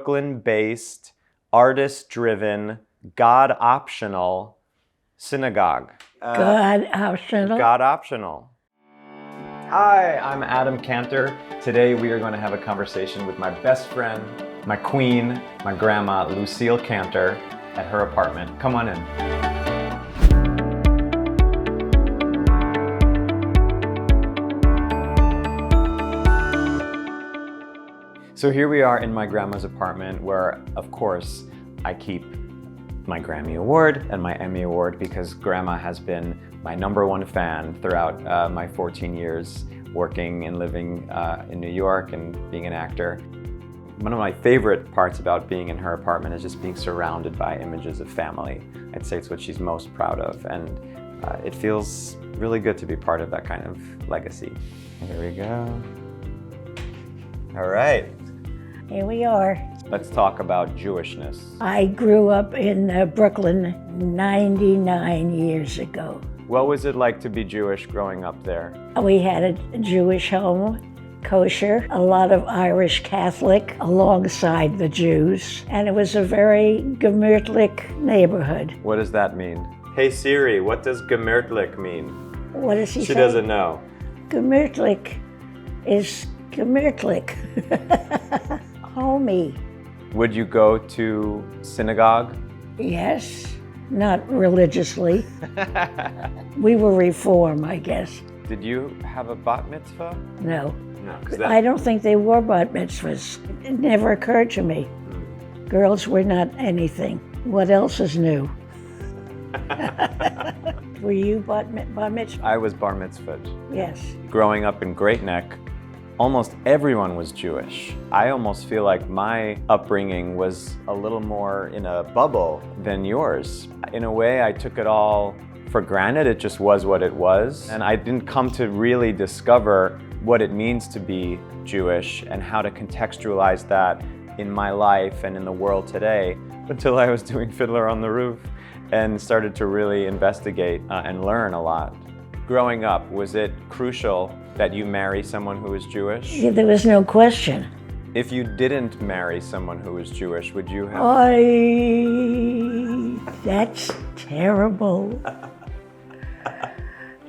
Brooklyn-based, artist-driven, God-optional synagogue. God optional. God optional. Hi, I'm Adam Cantor. Today we are going to have a conversation with my best friend, my queen, my grandma, Lucille Cantor, at her apartment. Come on in. So here we are in my grandma's apartment where, of course, I keep my Grammy Award and my Emmy Award because Grandma has been my #1 fan throughout my 14 years working and living in New York and being an actor. One of my favorite parts about being in her apartment is just being surrounded by images of family. I'd say it's what she's most proud of, and it feels really good to be part of that kind of legacy. Here we go. All right. Here we are. Let's talk about Jewishness. I grew up in Brooklyn 99 years ago. What was it like to be Jewish growing up there? We had a Jewish home, kosher, a lot of Irish Catholic alongside the Jews, and it was a very gemütlich neighborhood. What does that mean? Hey Siri, what does gemütlich mean? What does he say? She doesn't know. Gemütlich is gemütlich. Homey. Would you go to synagogue? Yes, not religiously. We were Reform, I guess. Did you have a bat mitzvah? No. No. I don't think they were bat mitzvahs. It never occurred to me. Girls were not anything. What else is new? Were you bar mitzvah? I was bar mitzvahed. Yes. Growing up in Great Neck, almost everyone was Jewish. I almost feel like my upbringing was a little more in a bubble than yours. In a way, I took it all for granted. It just was what it was. And I didn't come to really discover what it means to be Jewish and how to contextualize that in my life and in the world today until I was doing Fiddler on the Roof and started to really investigate and learn a lot. Growing up, was it crucial that you marry someone who was Jewish? Yeah, there was no question. If you didn't marry someone who was Jewish, would you have? That's terrible.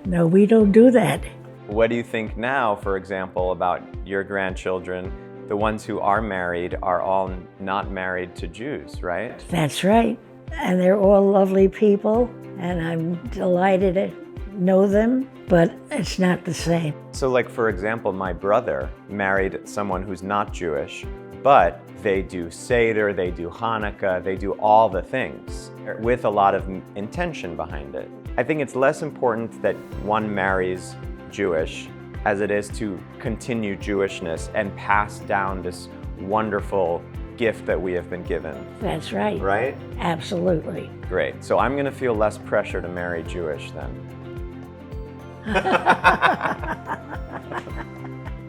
No, we don't do that. What do you think now, for example, about your grandchildren? The ones who are married are all not married to Jews, right? That's right. And they're all lovely people, and I'm delighted to know them, but it's not the same. So like, for example, my brother married someone who's not Jewish, but they do Seder, they do Hanukkah, they do all the things with a lot of intention behind it. I think it's less important that one marries Jewish as it is to continue Jewishness and pass down this wonderful gift that we have been given. That's right. Right? Absolutely. Great. So I'm going to feel less pressure to marry Jewish then.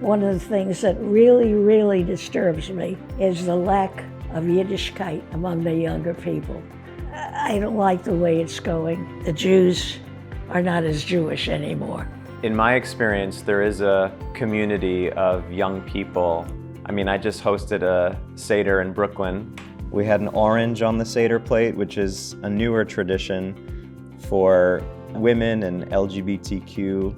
One of the things that really, really disturbs me is the lack of Yiddishkeit among the younger people. I don't like the way it's going. The Jews are not as Jewish anymore. In my experience, there is a community of young people. I mean, I just hosted a Seder in Brooklyn. We had an orange on the Seder plate, which is a newer tradition for women and LGBTQ.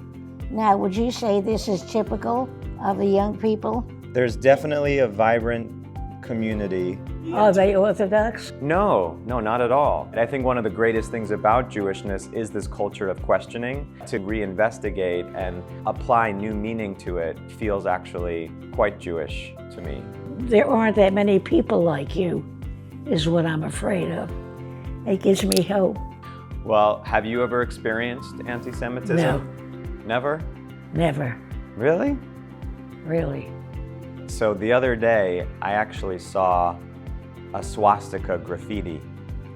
Now, would you say this is typical of the young people? There's definitely a vibrant community. Are they Orthodox? No, not at all. I think one of the greatest things about Jewishness is this culture of questioning. To reinvestigate and apply new meaning to it feels actually quite Jewish to me. There aren't that many people like you, is what I'm afraid of. It gives me hope. Well, have you ever experienced anti-Semitism? No. Never? Never, Really? really. So the other day, I actually saw a swastika graffiti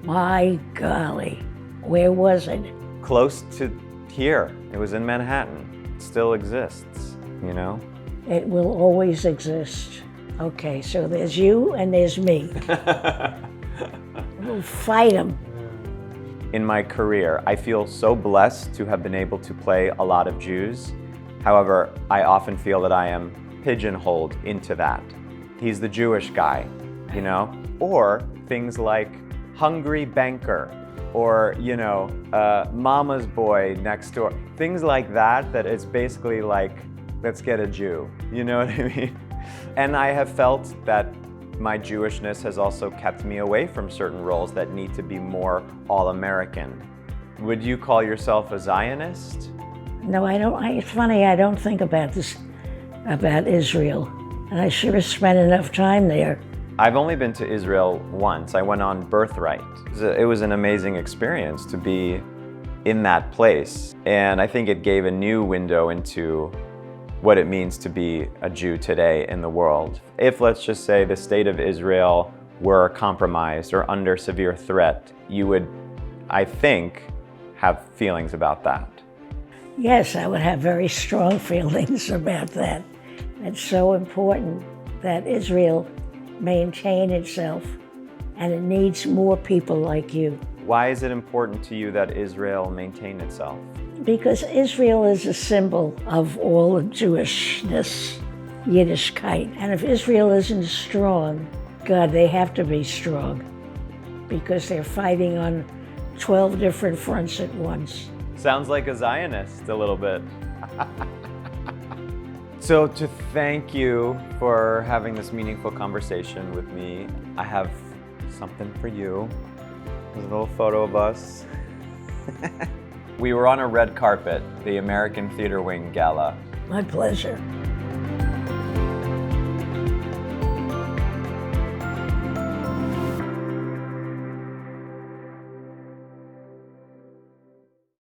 My golly, where was it? close to here. It was in Manhattan. It still exists, you know? It will always exist. Okay, so there's you and there's me. We'll fight them. In my career, I feel so blessed to have been able to play a lot of Jews. However, I often feel that I am pigeonholed into that. He's the Jewish guy. you know? Or things like hungry banker, or, you know, mama's boy next door. Things like that, that it's basically like, let's get a Jew, you know what I mean? And I have felt that my Jewishness has also kept me away from certain roles that need to be more all-American. Would you call yourself a Zionist? No, I don't. It's funny, I don't think about this, about Israel. And I sure spent enough time there. I've only been to Israel once. I went on Birthright. It was an amazing experience to be in that place. And I think it gave a new window into what it means to be a Jew today in the world. If, let's just say, the state of Israel were compromised or under severe threat, you would, I think, have feelings about that. Yes, I would have very strong feelings about that. It's so important that Israel maintain itself, and it needs more people like you. Why is it important to you that Israel maintain itself? Because Israel is a symbol of all of Jewishness, Yiddishkeit. And if Israel isn't strong, God, they have to be strong, because they're fighting on 12 different fronts at once. Sounds like a Zionist a little bit. So to thank you for having this meaningful conversation with me, I have something for you. There's a little photo of us. We were on a red carpet, the American Theater Wing Gala. My pleasure.